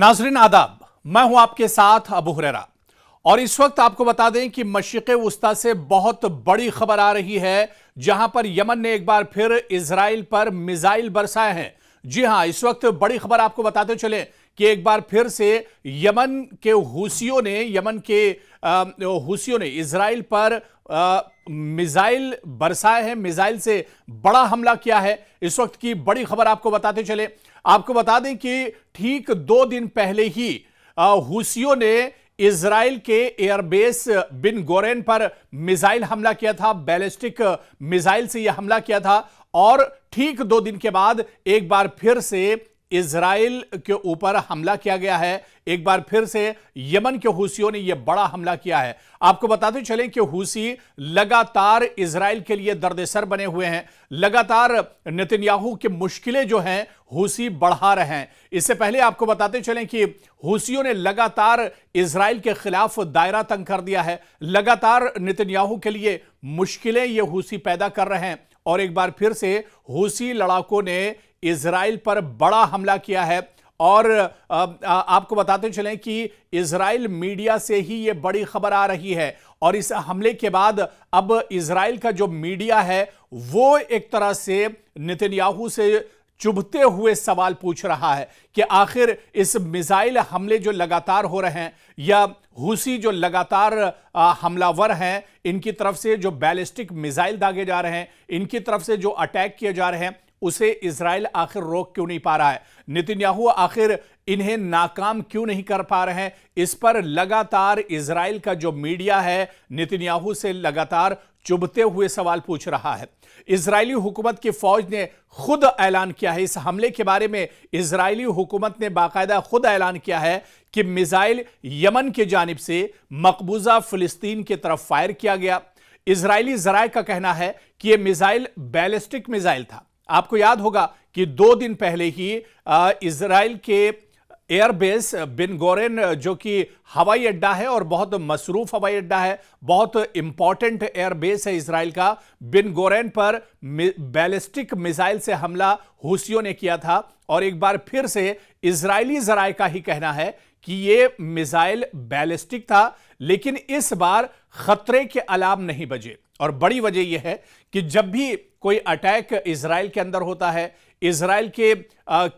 नाजरीन आदाब, मैं हूं आपके साथ अबू हुरैरा और इस वक्त आपको बता दें कि मशरिक़ वुस्ता से बहुत बड़ी खबर आ रही है, जहां पर यमन ने एक बार फिर इजराइल पर मिसाइल बरसाए हैं। जी हां, इस वक्त बड़ी खबर आपको बताते चले कि एक बार फिर से यमन के हुसियों ने इजराइल पर मिसाइल बरसाए हैं, मिसाइल से बड़ा हमला किया है। इस वक्त की बड़ी खबर आपको बताते चले। आपको बता दें कि ठीक 2 दिन पहले ही हुसियों ने इजराइल के एयरबेस बिन गोरेन पर मिसाइल हमला किया था, बैलिस्टिक मिसाइल से यह हमला किया था और ठीक 2 दिन के बाद एक बार फिर से इजराइल के ऊपर हमला किया गया है। एक बार फिर से यमन के हुसियों ने यह बड़ा हमला किया है। आपको बताते चलें कि हुसी लगातार इजराइल के लिए दर्देसर बने हुए हैं। लगातार नेतन्याहू की मुश्किलें जो हैं हुसी बढ़ा रहे हैं। इससे पहले आपको बताते चलें कि हुसियों ने लगातार इजराइल के खिलाफ दायरा तंग कर दिया है। लगातार नेतन्याहू के लिए मुश्किलें ये हुसी पैदा कर रहे हैं और एक बार फिर से हुसी लड़ाकों ने इजराइल पर बड़ा हमला किया है। और आपको बताते चलें कि इजराइल मीडिया से ही यह बड़ी खबर आ रही है और इस हमले के बाद अब इजराइल का जो मीडिया है वो एक तरह से नेतन्याहू से चुभते हुए सवाल पूछ रहा है कि आखिर इस मिसाइल हमले जो लगातार हो रहे हैं या हुसी जो लगातार हमलावर हैं, इनकी तरफ से जो बैलिस्टिक मिसाइल दागे जा रहे हैं, इनकी तरफ से जो अटैक किए जा रहे हैं, उसे इजराइल आखिर रोक क्यों नहीं पा रहा है? नेतन्याहू आखिर इन्हें नाकाम क्यों नहीं कर पा रहे हैं? इस पर लगातार इजराइल का जो मीडिया है नेतन्याहू से लगातार चुभते हुए सवाल पूछ रहा है। इजरायली हुकूमत की फौज ने खुद ऐलान किया है, इस हमले के बारे में इजरायली हुकूमत ने बाकायदा खुद ऐलान किया है कि मिसाइल यमन की जानिब से मकबूजा फिलिस्तीन की तरफ फायर किया गया। इजरायली जराये का कहना है कि यह मिसाइल बैलिस्टिक मिसाइल था। आपको याद होगा कि 2 दिन पहले ही इजराइल के एयरबेस बिन गोरेन, जो कि हवाई अड्डा है और बहुत मसरूफ हवाई अड्डा है, बहुत इंपॉर्टेंट एयरबेस है इजराइल का, बिन गोरेन पर बैलिस्टिक मिसाइल से हमला हुसियों ने किया था। और एक बार फिर से इजरायली जराये का ही कहना है कि यह मिसाइल बैलिस्टिक था, लेकिन इस बार खतरे के अलार्म नहीं बजे। और बड़ी वजह यह है कि जब भी कोई अटैक इजराइल के अंदर होता है, इजराइल के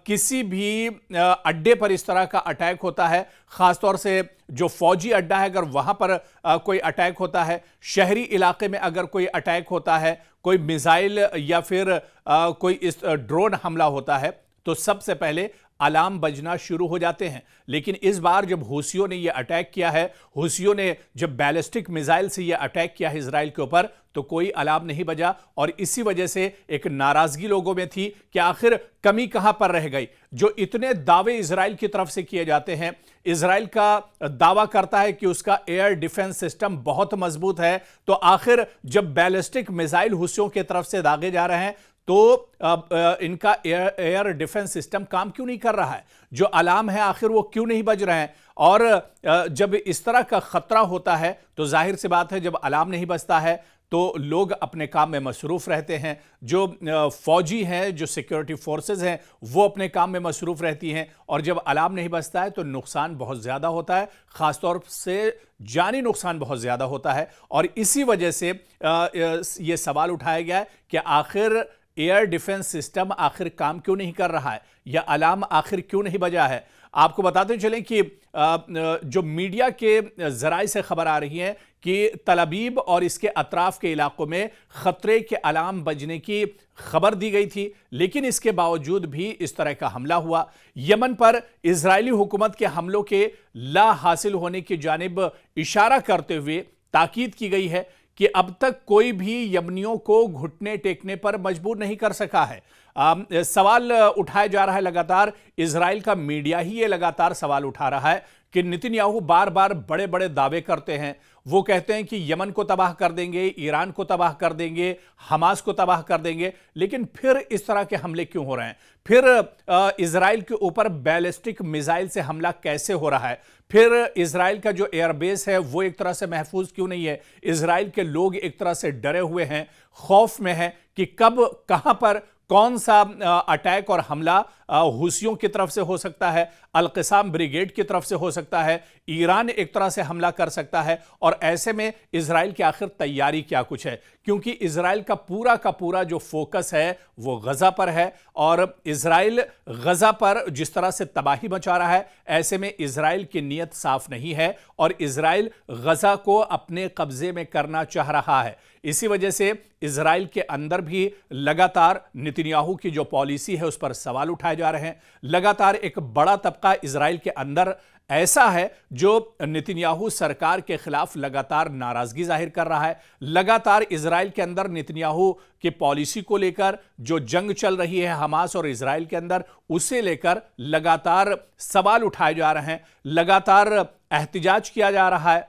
किसी भी अड्डे पर इस तरह का अटैक होता है, खासतौर से जो फौजी अड्डा है, अगर वहां पर कोई अटैक होता है, शहरी इलाके में अगर कोई अटैक होता है, कोई मिसाइल या फिर कोई इस ड्रोन हमला होता है, तो सबसे पहले अलार्म बजना शुरू हो जाते हैं। लेकिन इस बार जब हुसियों ने यह अटैक किया है, हुसियों ने जब बैलिस्टिक मिसाइल से यह अटैक किया है इजराइल के ऊपर, तो कोई अलार्म नहीं बजा। और इसी वजह से एक नाराजगी लोगों में थी कि आखिर कमी कहां पर रह गई। जो इतने दावे इजराइल की तरफ से किए जाते हैं, इजराइल का दावा करता है कि उसका एयर डिफेंस सिस्टम बहुत मजबूत है, तो आखिर जब बैलिस्टिक मिसाइल हुसियों की तरफ से दागे जा रहे हैं तो इनका एयर डिफेंस सिस्टम काम क्यों नहीं कर रहा है? जो अलार्म है आखिर वो क्यों नहीं बज रहे हैं? और जब इस तरह का खतरा होता है तो जाहिर सी बात है, जब अलार्म नहीं बजता है तो लोग अपने काम में मसरूफ रहते हैं। जो फौजी हैं, जो सिक्योरिटी फोर्सेस हैं, वो अपने काम में मसरूफ रहती हैं और जब अलार्म नहीं बजता है तो नुकसान बहुत ज़्यादा होता है, ख़ासतौर से जानी नुकसान बहुत ज़्यादा होता है। और इसी वजह से ये सवाल उठाया गया है कि आखिर एयर डिफेंस सिस्टम आखिर काम क्यों नहीं कर रहा है या अलार्म आखिर क्यों नहीं बजा है। आपको बताते चलें कि जो मीडिया के जराये से खबर आ रही है कि तल अबीब और इसके अतराफ के इलाकों में खतरे के अलार्म बजने की खबर दी गई थी, लेकिन इसके बावजूद भी इस तरह का हमला हुआ। यमन पर इजरायली हुकूमत के हमलों के ला हासिल होने की जानिब इशारा करते हुए ताकीद की गई है कि अब तक कोई भी यमनियों को घुटने टेकने पर मजबूर नहीं कर सका है। सवाल उठाया जा रहा है लगातार, इजराइल का मीडिया ही ये लगातार सवाल उठा रहा है कि नेतन्याहू बार बार बड़े बड़े दावे करते हैं। वो कहते हैं कि यमन को तबाह कर देंगे, ईरान को तबाह कर देंगे, हमास को तबाह कर देंगे, लेकिन फिर इस तरह के हमले क्यों हो रहे हैं? फिर इजराइल के ऊपर बैलिस्टिक मिसाइल से हमला कैसे हो रहा है? फिर इजराइल का जो एयरबेस है वो एक तरह से महफूज क्यों नहीं है? इजराइल के लोग एक तरह से डरे हुए हैं, खौफ में हैं कि कब कहां पर कौन सा अटैक और हमला हुसियों की तरफ से हो सकता है, अल-क़िसाम ब्रिगेड की तरफ से हो सकता है, ईरान एक तरह से हमला कर सकता है, और ऐसे में इजराइल की आखिर तैयारी क्या कुछ है, क्योंकि इजराइल का पूरा जो फोकस है वो गजा पर है, और इजराइल गजा पर जिस तरह से तबाही मचा रहा है, ऐसे में इजराइल की नीयत साफ नहीं है और इजराइल गजा को अपने कब्जे में करना चाह रहा है। इसी वजह से इजराइल के अंदर भी लगातार नेतन्याहू की जो पॉलिसी है उस पर सवाल उठाए जा रहे हैं। लगातार एक बड़ा तबका इजराइल के अंदर ऐसा है जो नेतन्याहू सरकार के खिलाफ लगातार नाराजगी जाहिर कर रहा है। लगातार इजराइल के अंदर नेतन्याहू की पॉलिसी को लेकर जो जंग चल रही है हमास और इजराइल के अंदर, उसे लेकर लगातार सवाल उठाए जा रहे हैं, लगातार एहतिजाज किया जा रहा है।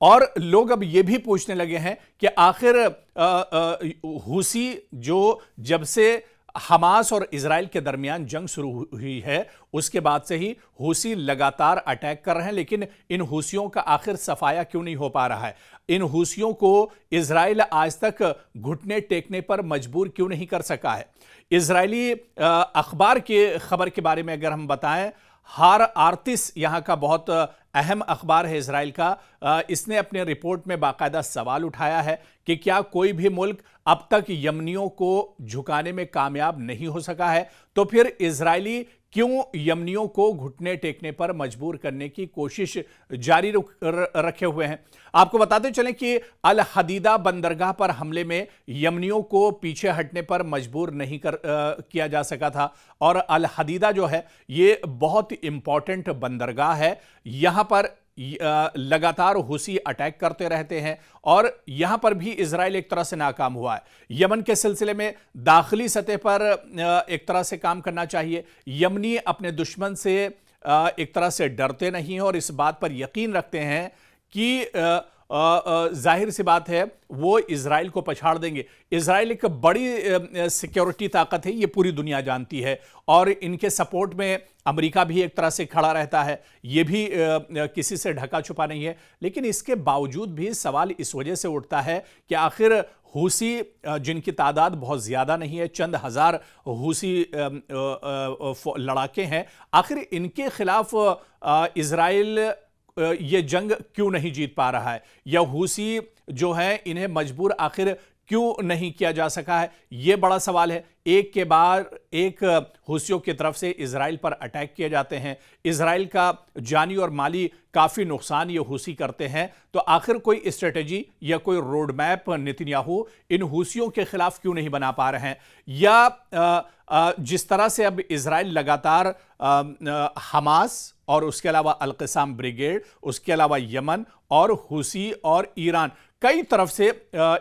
और लोग अब यह भी पूछने लगे हैं कि आखिर हुसी जो जब से हमास और इजराइल के दरमियान जंग शुरू हुई है उसके बाद से ही हुसी लगातार अटैक कर रहे हैं, लेकिन इन हुसियों का आखिर सफाया क्यों नहीं हो पा रहा है? इन हुसियों को इजराइल आज तक घुटने टेकने पर मजबूर क्यों नहीं कर सका है? इजरायली अखबार के खबर के बारे में अगर हम बताएं, हार आर्टिस यहां का बहुत अहम अखबार है इजराइल का, इसने अपने रिपोर्ट में बाकायदा सवाल उठाया है कि क्या कोई भी मुल्क अब तक यमनियों को झुकाने में कामयाब नहीं हो सका है, तो फिर इजरायली क्यों यमनियों को घुटने टेकने पर मजबूर करने की कोशिश जारी रखे हुए हैं। आपको बताते चलें कि अल हदीदा बंदरगाह पर हमले में यमनियों को पीछे हटने पर मजबूर नहीं किया जा सका था, और अल हदीदा जो है ये बहुत इंपॉर्टेंट बंदरगाह है। यहां पर लगातार हुसी अटैक करते रहते हैं और यहां पर भी इजराइल एक तरह से नाकाम हुआ है। यमन के सिलसिले में दाखिली सतह पर एक तरह से काम करना चाहिए। यमनी अपने दुश्मन से एक तरह से डरते नहीं हैं और इस बात पर यकीन रखते हैं कि जाहिर सी बात है वो इजराइल को पछाड़ देंगे। इजराइल एक बड़ी सिक्योरिटी ताकत है, ये पूरी दुनिया जानती है, और इनके सपोर्ट में अमेरिका भी एक तरह से खड़ा रहता है, ये भी किसी से ढका छुपा नहीं है। लेकिन इसके बावजूद भी सवाल इस वजह से उठता है कि आखिर हुसी, जिनकी तादाद बहुत ज़्यादा नहीं है, चंद हज़ार हुसी लड़ाके हैं, आखिर इनके खिलाफ इजराइल ये जंग क्यों नहीं जीत पा रहा है, या हुसी जो है इन्हें मजबूर आखिर क्यों नहीं किया जा सका है? ये बड़ा सवाल है। एक के बाद एक हुसियों की तरफ से इजराइल पर अटैक किए जाते हैं, इजराइल का जानी और माली काफ़ी नुकसान ये हुसी करते हैं, तो आखिर कोई स्ट्रेटजी या कोई रोड मैप नेतन्याहू इन हुसियों के खिलाफ क्यों नहीं बना पा रहे हैं? या जिस तरह से अब इजराइल लगातार हमास और उसके अलावा अल-क़िसाम ब्रिगेड, उसके अलावा यमन और हुसी और ईरान, कई तरफ से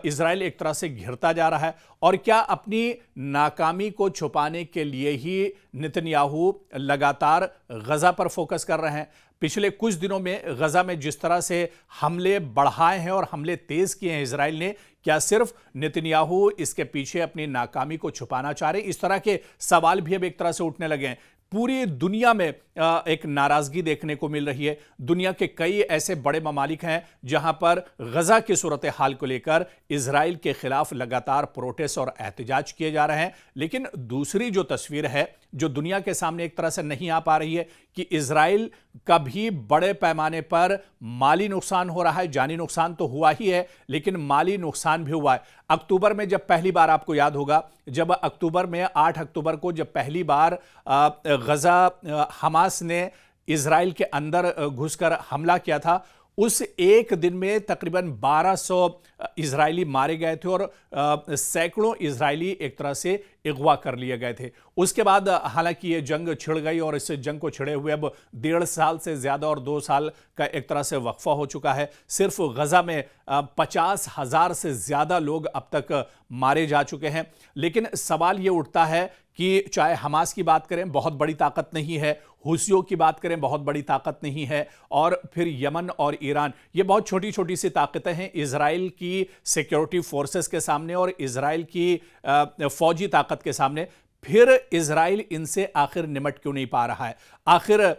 इजराइल एक तरह से घिरता जा रहा है, और क्या अपनी नाकामी को छुपाने के लिए ही नेतन्याहू लगातार गजा पर फोकस कर रहे हैं? पिछले कुछ दिनों में गजा में जिस तरह से हमले बढ़ाए हैं और हमले तेज किए हैं इजराइल ने, क्या सिर्फ नेतन्याहू इसके पीछे अपनी नाकामी को छुपाना चाह रहे हैं? इस तरह के सवाल भी अब एक तरह से उठने लगे हैं। पूरी दुनिया में एक नाराजगी देखने को मिल रही है। दुनिया के कई ऐसे बड़े ममालिक हैं जहां पर गजा की सूरत हाल को लेकर इजराइल के खिलाफ लगातार प्रोटेस्ट और एहतजाज किए जा रहे हैं। लेकिन दूसरी जो तस्वीर है जो दुनिया के सामने एक तरह से नहीं आ पा रही है कि इजराइल का भी बड़े पैमाने पर माली नुकसान हो रहा है। जानी नुकसान तो हुआ ही है, लेकिन माली नुकसान भी हुआ है। अक्टूबर में जब पहली बार, आपको याद होगा, जब अक्टूबर में 8 अक्टूबर को जब पहली बार गजा हमास ने इजराइल के अंदर घुसकर हमला किया था, उस एक दिन में तकरीबन 1200 इजरायली मारे गए थे और सैकड़ों इजरायली एक तरह से अगवा कर लिए गए थे। उसके बाद हालांकि ये जंग छिड़ गई और इस जंग को छिड़े हुए अब 1.5 साल से ज़्यादा और 2 साल का एक तरह से वक्फा हो चुका है। सिर्फ गजा में 50,000 से ज़्यादा लोग अब तक मारे जा चुके हैं। लेकिन सवाल ये उठता है कि चाहे हमास की बात करें, बहुत बड़ी ताकत नहीं है, हुसियों की बात करें, बहुत बड़ी ताकत नहीं है, और फिर यमन और ईरान, ये बहुत छोटी छोटी सी ताकतें हैं इजराइल की सिक्योरिटी फोर्सेस के सामने और इजराइल की फौजी ताकत के सामने। फिर इजराइल इनसे आखिर निमट क्यों नहीं पा रहा है? आखिर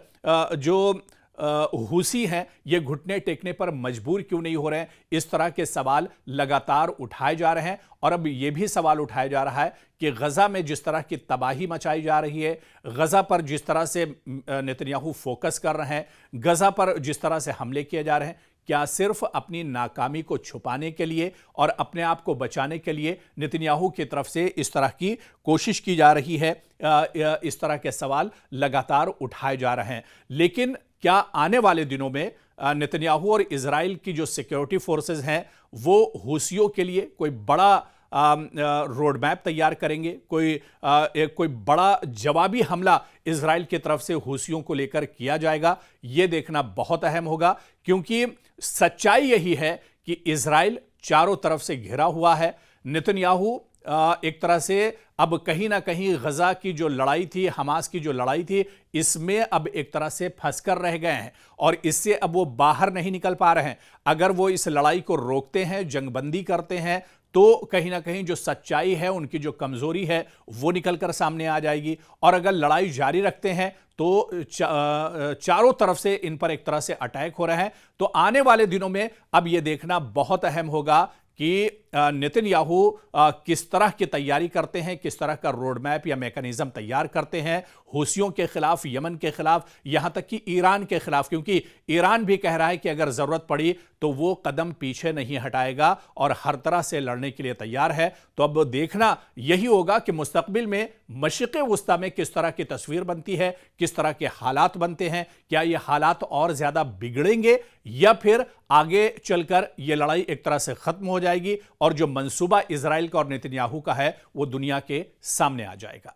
जो हूसी हैं ये घुटने टेकने पर मजबूर क्यों नहीं हो रहे हैं? इस तरह के सवाल लगातार उठाए जा रहे हैं और अब यह भी सवाल उठाया जा रहा है कि गजा में जिस तरह की तबाही मचाई जा रही है, गजा पर जिस तरह से नेतन्याहू फोकस कर रहे हैं, गजा पर जिस तरह से हमले किए जा रहे हैं, क्या सिर्फ अपनी नाकामी को छुपाने के लिए और अपने आप को बचाने के लिए नेतन्याहू की तरफ से इस तरह की कोशिश की जा रही है? इस तरह के सवाल लगातार उठाए जा रहे हैं। लेकिन क्या आने वाले दिनों में नेतन्याहू और इजराइल की जो सिक्योरिटी फोर्सेस हैं वो हूसियों के लिए कोई बड़ा रोड मैप तैयार करेंगे? कोई बड़ा जवाबी हमला इजराइल की तरफ से हूसियों को लेकर किया जाएगा? यह देखना बहुत अहम होगा, क्योंकि सच्चाई यही है कि इजराइल चारों तरफ से घिरा हुआ है। नेतन्याहू एक तरह से अब कहीं ना कहीं गजा की जो लड़ाई थी, हमास की जो लड़ाई थी, इसमें अब एक तरह से फंसकर रह गए हैं और इससे अब वो बाहर नहीं निकल पा रहे हैं। अगर वो इस लड़ाई को रोकते हैं, जंगबंदी करते हैं, तो कहीं ना कहीं जो सच्चाई है, उनकी जो कमजोरी है, वो निकलकर सामने आ जाएगी। और अगर लड़ाई जारी रखते हैं तो चारों तरफ से इन पर एक तरह से अटैक हो रहे हैं। तो आने वाले दिनों में अब यह देखना बहुत अहम होगा कि नेतन्याहू किस तरह की तैयारी करते हैं, किस तरह का रोड मैप या मैकेनिज्म तैयार करते हैं हूसियों के खिलाफ, यमन के खिलाफ, यहां तक कि ईरान के खिलाफ, क्योंकि ईरान भी कह रहा है कि अगर जरूरत पड़ी तो वो कदम पीछे नहीं हटाएगा और हर तरह से लड़ने के लिए तैयार है। तो अब देखना यही होगा कि मुस्तकबिल में मशरिक़ वुस्ता में किस तरह की तस्वीर बनती है, किस तरह के हालात बनते हैं। क्या ये हालात और ज्यादा बिगड़ेंगे या फिर आगे चलकर यह लड़ाई एक तरह से खत्म हो जाएगी और जो मंसूबा इजराइल का और नेतन्याहू का है वो दुनिया के सामने आ जाएगा?